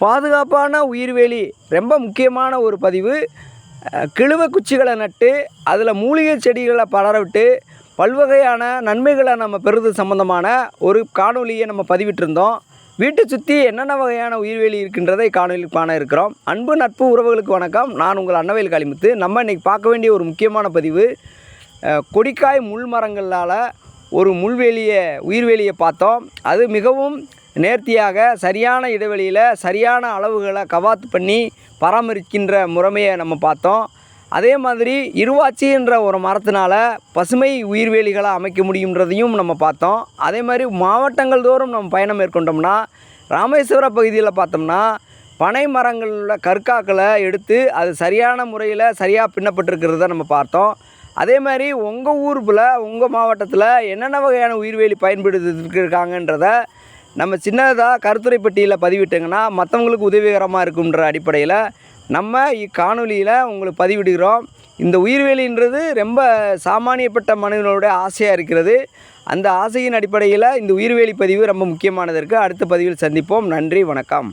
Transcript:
பாதுகாப்பான உயிர்வேலி ரொம்ப முக்கியமான ஒரு பதிவு. கிழுவை குச்சிகளை நட்டு அதில் மூலிகை செடிகளை படர விட்டு பல்வகையான நன்மைகளை நம்ம பெறுவது சம்பந்தமான ஒரு காணொலியை நம்ம பதிவிட்டிருந்தோம். வீட்டை சுற்றி என்னென்ன வகையான உயிர்வேலி இருக்கின்றதை காணொலி காண இருக்கிறோம். அன்பு நட்பு உறவுகளுக்கு வணக்கம். நான் உங்கள் அன்னவேல் காளிமுத்து. நம்ம இன்றைக்கி பார்க்க வேண்டிய ஒரு முக்கியமான பதிவு, கொடிக்காய் முள் மரங்களால் ஒரு உயிர்வேலியை பார்த்தோம். அது மிகவும் நேர்த்தியாக சரியான இடைவெளியில் சரியான அளவுகளை கவாத்து பண்ணி பராமரிக்கின்ற முறைமையை நம்ம பார்த்தோம். அதே மாதிரி இருவாச்சி என்ற ஒரு மரத்தினால் பசுமை உயிர்வேலிகளை அமைக்க முடியுன்றதையும் நம்ம பார்த்தோம். அதே மாதிரி மாவட்டங்கள் தோறும் நம்ம பயணம் மேற்கொண்டோம்னா ராமேஸ்வர பகுதியில் பார்த்தோம்னா பனை மரங்களில் கற்காக்களை எடுத்து அது சரியான முறையில் சரியாக பின்னப்பட்டிருக்கிறத நம்ம பார்த்தோம். அதே மாதிரி உங்கள் ஊரில் உங்கள் மாவட்டத்தில் என்னென்ன வகையான உயிர்வேலி பயன்படுத்திருக்காங்கன்றத நம்ம சின்னதாக கருத்துரை பெட்டியில் பதிவிட்டுங்கன்னா மற்றவங்களுக்கு உதவிகரமாக இருக்குன்ற அடிப்படையில் நம்ம இக்காணொலியில் உங்களுக்கு பதிவிடுகிறோம். இந்த உயிர்வேலின்றது ரொம்ப சாமானியப்பட்ட மனிதனுடைய ஆசையாக இருக்கிறது. அந்த ஆசையின் அடிப்படையில் இந்த உயிர்வேலி பதிவு ரொம்ப முக்கியமானது இருக்குது. அடுத்த பதிவில் சந்திப்போம். நன்றி, வணக்கம்.